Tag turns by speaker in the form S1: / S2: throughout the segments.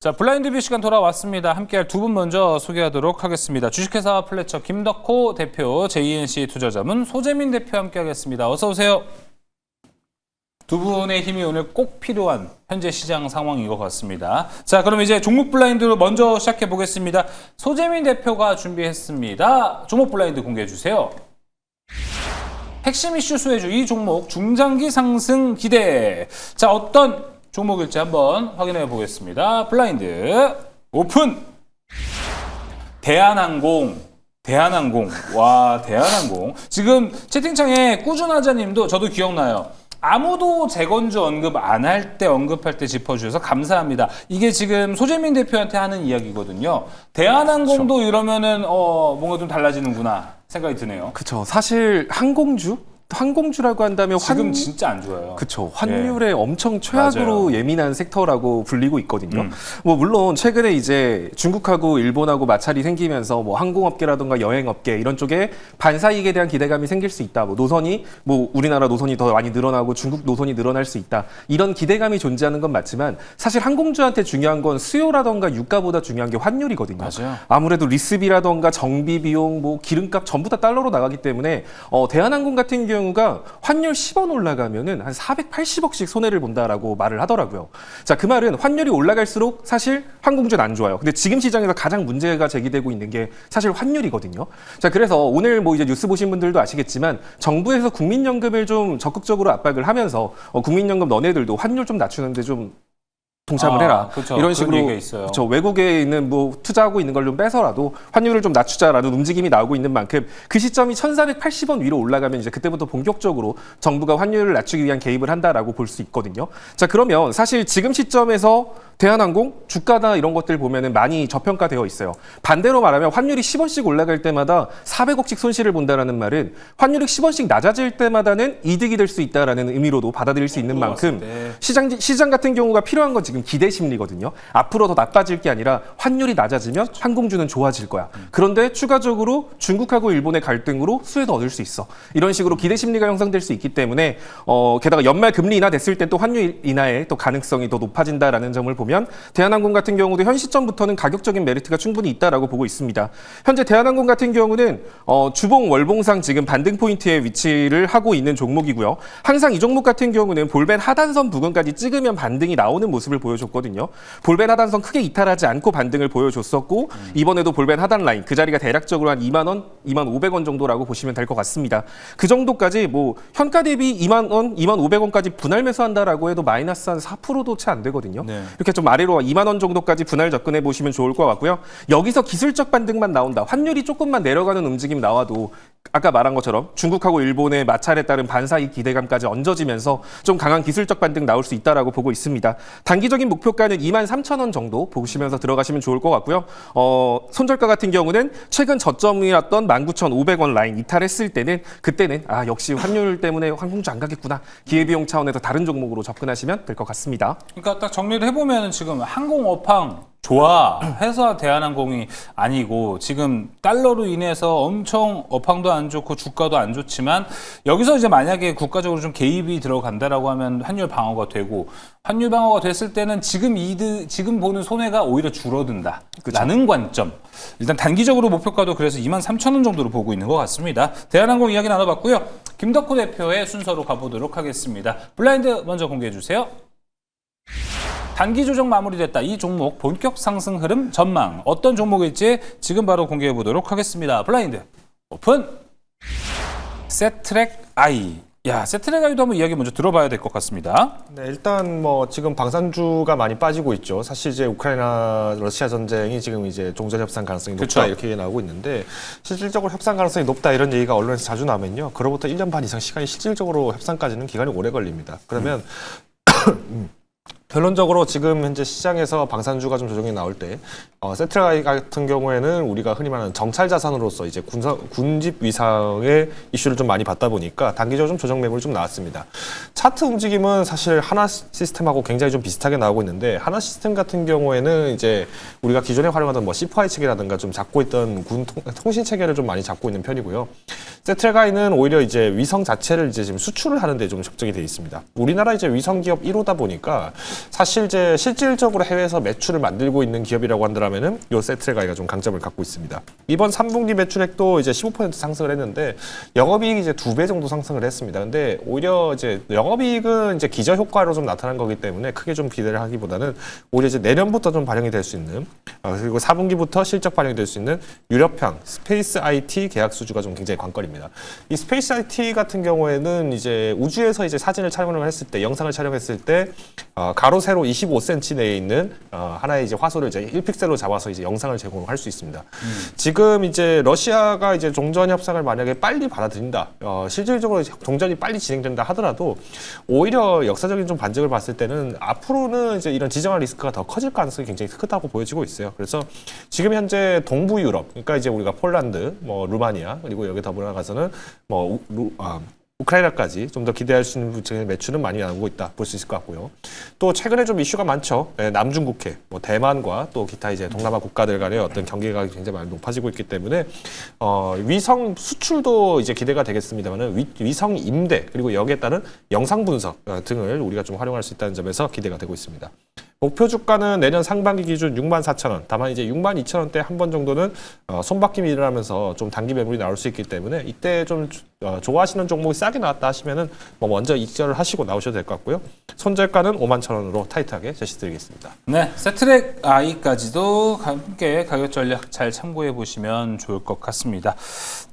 S1: 자, 블라인드 뷰 시간 돌아왔습니다. 함께할 두 분 먼저 소개하도록 하겠습니다. 주식회사 플래처 김덕호 대표, JNC 투자자문 소재민 대표 함께하겠습니다. 어서 오세요. 두 분의 힘이 오늘 꼭 필요한 현재 시장 상황인 것 같습니다. 자, 그럼 이제 종목 블라인드로 먼저 시작해 보겠습니다. 소재민 대표가 준비했습니다. 종목 블라인드 공개해 주세요. 핵심 이슈 수혜주 이 종목 중장기 상승 기대. 자, 어떤 종목일지 한번 확인해 보겠습니다. 블라인드 오픈. 대한항공. 와, 대한항공. 지금 채팅창에 꾸준하자님도 저도 기억나요. 아무도 재건주 언급 안 할 때 언급할 때 짚어주셔서 감사합니다. 이게 지금 소재민 대표한테 하는 이야기거든요. 대한항공도 그쵸. 이러면은 뭔가 좀 달라지는구나 생각이 드네요.
S2: 그렇죠. 사실 항공주라고 한다면
S1: 지금 진짜 안 좋아요.
S2: 그렇죠. 환율에 엄청 최악으로
S1: 맞아요.
S2: 예민한 섹터라고 불리고 있거든요. 뭐 물론 최근에 이제 중국하고 일본하고 마찰이 생기면서 뭐 항공업계라든가 여행업계 이런 쪽에 반사이익에 대한 기대감이 생길 수 있다. 뭐 노선이 뭐 우리나라 노선이 더 많이 늘어나고 중국 노선이 늘어날 수 있다. 이런 기대감이 존재하는 건 맞지만 사실 항공주한테 중요한 건 수요라든가 유가보다 중요한 게 환율이거든요.
S1: 맞아요.
S2: 아무래도 리스비라든가 정비 비용, 뭐 기름값 전부 다 달러로 나가기 때문에 대한항공 같은 경우가 환율 10원 올라가면은 한 480억씩 손해를 본다라고 말을 하더라고요. 자, 그 말은 환율이 올라갈수록 사실 항공주는 안 좋아요. 근데 지금 시장에서 가장 문제가 제기되고 있는 게 사실 환율이거든요. 자, 그래서 오늘 뭐 이제 뉴스 보신 분들도 아시겠지만 정부에서 국민연금을 좀 적극적으로 압박을 하면서 국민연금 너네들도 환율 좀 낮추는데 좀 동참을 해라.
S1: 그쵸,
S2: 이런 식으로 그쵸, 외국에 있는 뭐 투자하고 있는 걸 좀 빼서라도 환율을 좀 낮추자라는 움직임이 나오고 있는 만큼 그 시점이 1,480원 위로 올라가면 이제 그때부터 본격적으로 정부가 환율을 낮추기 위한 개입을 한다라고 볼 수 있거든요. 자, 그러면 사실 지금 시점에서 대한항공 주가나 이런 것들 보면은 많이 저평가되어 있어요. 반대로 말하면 환율이 10원씩 올라갈 때마다 400억씩 손실을 본다라는 말은 환율이 10원씩 낮아질 때마다는 이득이 될 수 있다라는 의미로도 받아들일 수 있는 만큼 시장 같은 경우가 필요한 건 지금 기대 심리거든요. 앞으로 더 나빠질 게 아니라 환율이 낮아지면 항공주는 좋아질 거야. 그런데 추가적으로 중국하고 일본의 갈등으로 수혜도 얻을 수 있어. 이런 식으로 기대 심리가 형성될 수 있기 때문에 게다가 연말 금리 인하 됐을 때 또 환율 인하의 또 가능성이 더 높아진다라는 점을 보면 대한항공 같은 경우도 현 시점부터는 가격적인 메리트가 충분히 있다라고 보고 있습니다. 현재 대한항공 같은 경우는 주봉 월봉상 지금 반등 포인트에 위치를 하고 있는 종목이고요. 항상 이 종목 같은 경우는 볼벤 하단선 부근까지 찍으면 반등이 나오는 모습을 보여줬거든요. 볼벤 하단선 크게 이탈하지 않고 반등을 보여줬었고 이번에도 볼벤 하단 라인 그 자리가 대략적으로 한 2만 원, 2만 500원 정도라고 보시면 될 것 같습니다. 그 정도까지 뭐 현가 대비 2만 원, 2만 500원까지 분할 매수한다라고 해도 마이너스 한 4%도 채 안 되거든요. 네. 이렇게 좀 아래로 2만 원 정도까지 분할 접근해 보시면 좋을 것 같고요. 여기서 기술적 반등만 나온다. 환율이 조금만 내려가는 움직임 나와도 아까 말한 것처럼 중국하고 일본의 마찰에 따른 반사이익 기대감까지 얹어지면서 좀 강한 기술적 반등 나올 수 있다라고 보고 있습니다. 단기적인 목표가는 23,000원 정도 보시면서 들어가시면 좋을 것 같고요. 손절가 같은 경우는 최근 저점이었던 19,500원 라인 이탈했을 때는 그때는 역시 환율 때문에 항공주 안 가겠구나. 기회비용 차원에서 다른 종목으로 접근하시면 될 것 같습니다.
S1: 그러니까 딱 정리를 해보면 지금 항공업황 좋아 해서 대한항공이 아니고 지금 달러로 인해서 엄청 업황도 안 좋고 주가도 안 좋지만 여기서 이제 만약에 국가적으로 좀 개입이 들어간다라고 하면 환율 방어가 되고 환율 방어가 됐을 때는 지금 보는 손해가 오히려 줄어든다. 라는 관점. 일단 단기적으로 목표가도 그래서 23,000원 정도로 보고 있는 것 같습니다. 대한항공 이야기 나눠봤고요. 김덕호 대표의 순서로 가보도록 하겠습니다. 블라인드 먼저 공개해 주세요. 단기 조정 마무리됐다. 이 종목 본격 상승 흐름 전망. 어떤 종목일지 지금 바로 공개해 보도록 하겠습니다. 블라인드 오픈. 세트랙 아이. 세트랙 아이도 한번 이야기 먼저 들어봐야 될 것 같습니다.
S3: 네, 일단 뭐 지금 방산주가 많이 빠지고 있죠. 사실 이제 우크라이나 러시아 전쟁이 지금 이제 종전 협상 가능성이 높다
S1: 그쵸.
S3: 이렇게 나오고 있는데 실질적으로 협상 가능성이 높다 이런 얘기가 언론에서 자주 나면요. 그로부터 1년 반 이상 시간이 실질적으로 협상까지는 기간이 오래 걸립니다. 그러면 결론적으로 지금 현재 시장에서 방산주가 좀 조정이 나올 때 세트라이 같은 경우에는 우리가 흔히 말하는 정찰 자산으로서 이제 군집 위상의 이슈를 좀 많이 받다 보니까 단기적으로 좀 조정 매물이 좀 나왔습니다. 차트 움직임은 사실 하나 시스템하고 굉장히 좀 비슷하게 나오고 있는데 하나 시스템 같은 경우에는 이제 우리가 기존에 활용하던 뭐 C4I 체계라든가 좀 잡고 있던 군 통신 체계를 좀 많이 잡고 있는 편이고요. 세트라이는 오히려 이제 위성 자체를 이제 지금 수출을 하는데 좀 적정이 되어 있습니다. 우리나라 이제 위성 기업 1호다 보니까 사실 이제 실질적으로 해외에서 매출을 만들고 있는 기업이라고 한다면은 요 세트라이가 좀 강점을 갖고 있습니다. 이번 3분기 매출액도 이제 15% 상승을 했는데 영업이익이 이제 2배 정도 상승을 했습니다. 근데 오히려 이제 영업이익은 이제 기저 효과로 좀 나타난 거기 때문에 크게 좀 기대를 하기보다는 오히려 이제 내년부터 좀 반영이 될 수 있는 그리고 4분기부터 실적 반영이 될 수 있는 유럽형 스페이스 IT 계약 수주가 좀 굉장히 관건입니다. 이 스페이스 IT 같은 경우에는 이제 우주에서 이제 사진을 촬영을 했을 때, 영상을 촬영했을 때 가로 세로 25cm 내에 있는 하나의 이제 화소를 이제 1픽셀로 잡아서 이제 영상을 제공할 수 있습니다. 지금 이제 러시아가 이제 종전 협상을 만약에 빨리 받아들인다, 실질적으로 종전이 빨리 진행된다 하더라도 오히려 역사적인 좀 반증을 봤을 때는 앞으로는 이제 이런 지정학 리스크가 더 커질 가능성이 굉장히 크다고 보여지고 있어요. 그래서 지금 현재 동부 유럽, 그러니까 이제 우리가 폴란드, 뭐 루마니아 그리고 여기 더불어 나가서는 뭐 우크라이나까지 좀 더 기대할 수 있는 부분의 매출은 많이 나오고 있다 볼 수 있을 것 같고요. 또 최근에 좀 이슈가 많죠. 남중국해, 뭐 대만과 또 기타 이제 동남아 국가들 간의 어떤 경계가 굉장히 많이 높아지고 있기 때문에 위성 수출도 이제 기대가 되겠습니다만은 위성 임대 그리고 여기에 따른 영상 분석 등을 우리가 좀 활용할 수 있다는 점에서 기대가 되고 있습니다. 목표 주가는 내년 상반기 기준 64,000원. 다만 이제 62,000원대 한 번 정도는 손바뀜이 일어나면서 좀 단기 매물이 나올 수 있기 때문에 이때 좀 좋아하시는 종목이 싸게 나왔다 하시면은 뭐 먼저 입절을 하시고 나오셔도 될 것 같고요. 손절가는 51,000원으로 타이트하게 제시드리겠습니다.
S1: 네, 세트랙 I까지도 함께 가격 전략 잘 참고해 보시면 좋을 것 같습니다.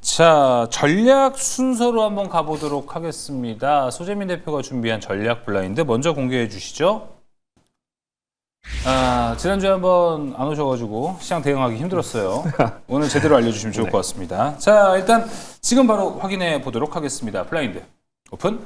S1: 자, 전략 순서로 한번 가보도록 하겠습니다. 소재민 대표가 준비한 전략 블라인드 먼저 공개해 주시죠. 지난주에 한번 안 오셔가지고 시장 대응하기 힘들었어요. 오늘 제대로 알려주시면 좋을 것 같습니다. 자, 일단 지금 바로 확인해 보도록 하겠습니다. 블라인드 오픈.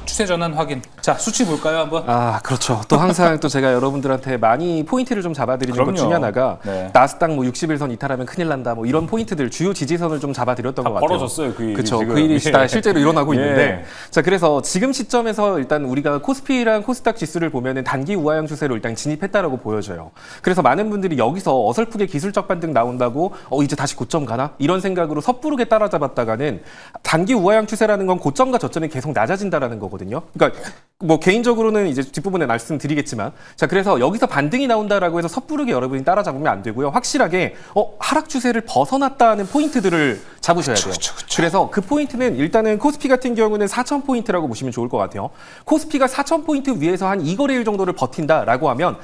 S1: 추세 전환 확인. 자, 수치 볼까요, 한번?
S2: 그렇죠. 또 항상 또 제가 여러분들한테 많이 포인트를 좀 잡아드리는
S1: 그럼요.
S2: 것 중에 하나가
S1: 네.
S2: 나스닥 뭐 60일선 이탈하면 큰일 난다 뭐 이런 포인트들 주요 지지선을 좀 잡아드렸던 것 같아요.
S1: 벌어졌어요, 그 일이.
S2: 그렇죠.
S1: 지금.
S2: 그 일이 다 실제로 일어나고
S1: 예.
S2: 있는데 자, 그래서 지금 시점에서 일단 우리가 코스피랑 코스닥 지수를 보면은 단기 우하형 추세로 일단 진입했다라고 보여져요. 그래서 많은 분들이 여기서 어설프게 기술적 반등 나온다고 이제 다시 고점 가나? 이런 생각으로 섣부르게 따라잡았다가는 단기 우하형 추세라는 건 고점과 저점이 계속 낮아진다라는 거거든요. 그러니까 뭐 개인적으로는 이제 뒷부분에 말씀드리겠지만 자, 그래서 여기서 반등이 나온다라고 해서 섣부르게 여러분이 따라잡으면 안 되고요. 확실하게 하락 추세를 벗어났다는 포인트들을 잡으셔야 돼요.
S1: 그쵸.
S2: 그래서 그 포인트는 일단은 코스피 같은 경우는 4,000포인트라고 보시면 좋을 것 같아요. 코스피가 4,000포인트 위에서 한 2거래일 정도를 버틴다라고 하면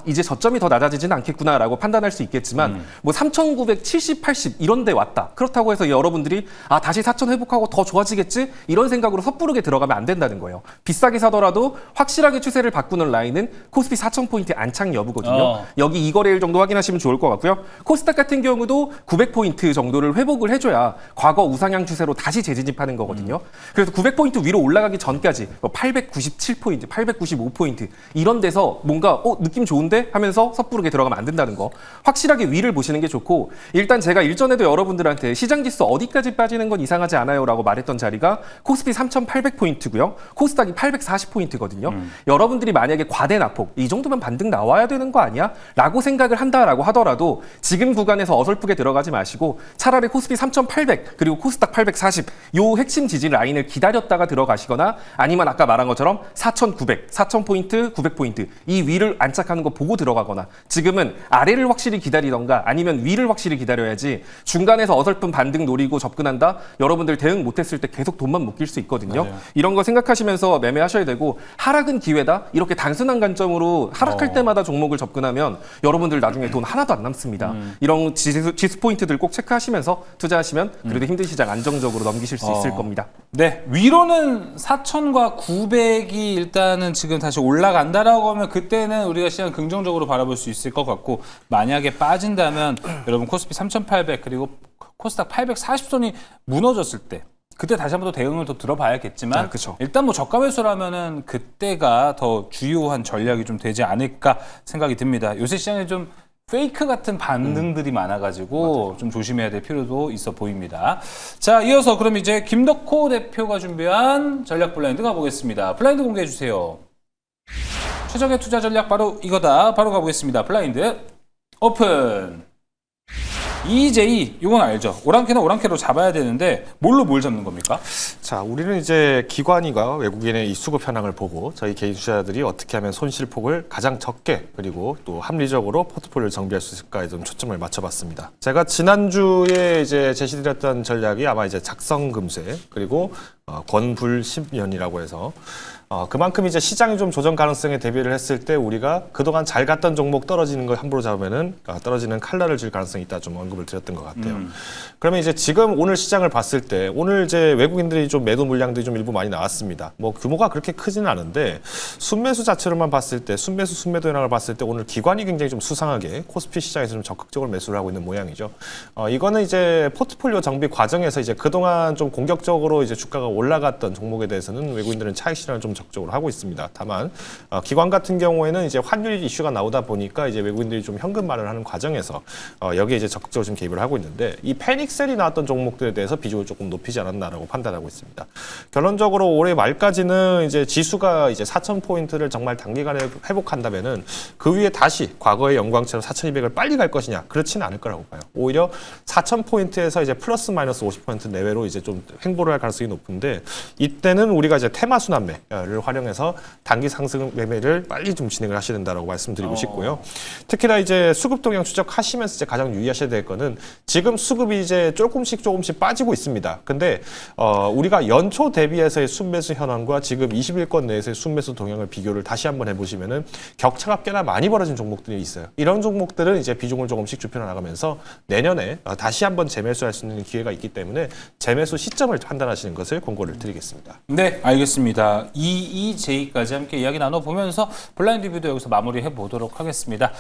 S2: 이제 저점이 더 낮아지지는 않겠구나라고 판단할 수 있겠지만 뭐 3,970, 80 이런 데 왔다. 그렇다고 해서 여러분들이 다시 4,000 회복하고 더 좋아지겠지? 이런 생각으로 섣부르게 들어가면 안 된다는 거예요. 비싸게 사더라도 확실하게 추세를 바꾸는 라인은 코스피 4,000포인트 안착 여부거든요. 여기 2거래일 정도 확인하시면 좋을 것 같고요. 코스닥 같은 경우도 900포인트 정도를 회복을 해줘야 과거 우상향 추세로 다시 재진입하는 거거든요. 그래서 900포인트 위로 올라가기 전까지 897포인트, 895포인트 이런 데서 뭔가 느낌 좋은데 하면서 섣부르게 들어가면 안 된다는 거. 확실하게 위를 보시는 게 좋고 일단 제가 일전에도 여러분들한테 시장지수 어디까지 빠지는 건 이상하지 않아요 라고 말했던 자리가 코스피 3,800포인트고요. 코스닥이 840포인트거든요. 여러분들이 만약에 과대 낙폭 이 정도면 반등 나와야 되는 거 아니야? 라고 생각을 한다라고 하더라도 지금 구간에서 어설프게 들어가지 마시고 차라리 코스피 3,800 그리고 코스닥 840 요 핵심 지지 라인을 기다렸다가 들어가시거나 아니면 아까 말한 것처럼 4,900, 4,000포인트, 900포인트 이 위를 안착하는 거 보고 들어가거나 지금은 아래를 확실히 기다리던가 아니면 위를 확실히 기다려야지 중간에서 어설픈 반등 노리고 접근한다? 여러분들 대응 못했을 때 계속 돈만 묶일 수 있거든요.
S1: 맞아요.
S2: 이런 거 생각하시면서 매매하셔야 되고 하락은 기회다? 이렇게 단순한 관점으로 하락할 때마다 종목을 접근하면 여러분들 나중에 돈 하나도 안 남습니다. 이런 지수 포인트들 꼭 체크하시면서 투자하시면 그래도 힘든 시장 안정적으로 넘기실 수 있을 겁니다.
S1: 네, 위로는 4,000과 900이 일단은 지금 다시 올라간다라고 하면 그때는 우리가 시장 긍정적으로 바라볼 수 있을 것 같고 만약에 빠진다면 여러분 코스피 3,800 그리고 코스닥 840선이 무너졌을 때 그때 다시 한번 더 대응을 더 들어봐야겠지만
S2: 그쵸.
S1: 일단 뭐 저가 매수라면은 그때가 더 주요한 전략이 좀 되지 않을까 생각이 듭니다. 요새 시장에 좀 페이크 같은 반등들이 많아가지고 좀 조심해야 될 필요도 있어 보입니다. 자, 이어서 그럼 이제 김덕호 대표가 준비한 전략 블라인드 가보겠습니다. 블라인드 공개해 주세요. 최적의 투자 전략 바로 이거다. 바로 가보겠습니다. 블라인드 오픈. EJ 이건 알죠? 오랑캐는 오랑캐로 잡아야 되는데 뭘로 뭘 잡는 겁니까?
S3: 자, 우리는 이제 기관이가 외국인의 이 수급 현황을 보고 저희 개인 투자자들이 어떻게 하면 손실폭을 가장 적게 그리고 또 합리적으로 포트폴리오를 정비할 수 있을까에 좀 초점을 맞춰봤습니다. 제가 지난주에 이제 제시드렸던 전략이 아마 이제 작성금세 그리고 권불 10년이라고 해서 그만큼 이제 시장이 좀 조정 가능성에 대비를 했을 때 우리가 그동안 잘 갔던 종목 떨어지는 걸 함부로 잡으면은 떨어지는 칼날을 줄 가능성이 있다 좀 언급을 드렸던 것 같아요. 그러면 이제 지금 오늘 시장을 봤을 때 오늘 이제 외국인들이 좀 매도 물량들이 좀 일부 많이 나왔습니다. 뭐 규모가 그렇게 크지는 않은데 순매수 자체로만 봤을 때 순매도 현황을 봤을 때 오늘 기관이 굉장히 좀 수상하게 코스피 시장에서 좀 적극적으로 매수를 하고 있는 모양이죠. 이거는 이제 포트폴리오 정비 과정에서 이제 그동안 좀 공격적으로 이제 주가가 올라갔던 종목에 대해서는 외국인들은 차익 실현을 좀 적극적으로 하고 있습니다. 다만 기관 같은 경우에는 이제 환율 이슈가 나오다 보니까 이제 외국인들이 좀 현금화를 하는 과정에서 여기에 이제 적극적으로 좀 개입을 하고 있는데 이 패닉셀이 나왔던 종목들에 대해서 비중을 조금 높이지 않았나라고 판단하고 있습니다. 결론적으로 올해 말까지는 이제 지수가 이제 4,000포인트를 정말 단기간에 회복한다면은 그 위에 다시 과거의 영광처럼 4,200을 빨리 갈 것이냐 그렇지는 않을 거라고 봐요. 오히려 4,000포인트에서 이제 플러스 마이너스 50% 내외로 이제 좀 횡보를 할 가능성이 높은데 이때는 우리가 이제 테마 순환매를 활용해서 단기 상승 매매를 빨리 좀 진행을 하셔야 된다라고 말씀드리고 싶고요. 특히나 이제 수급 동향 추적하시면서 이제 가장 유의하셔야 될 거는 지금 수급이 이제 조금씩 빠지고 있습니다. 근데 우리가 연초 대비해서의 순매수 현황과 지금 21권 내에서의 순매수 동향을 비교를 다시 한번 해보시면은 격차가 꽤나 많이 벌어진 종목들이 있어요. 이런 종목들은 이제 비중을 조금씩 좁혀 나가면서 내년에 다시 한번 재매수할 수 있는 기회가 있기 때문에 재매수 시점을 판단하시는 것을 권고를 드리겠습니다.
S1: 네, 알겠습니다. EEJ까지 함께 이야기 나눠보면서 블라인드 뷰도 여기서 마무리해 보도록 하겠습니다.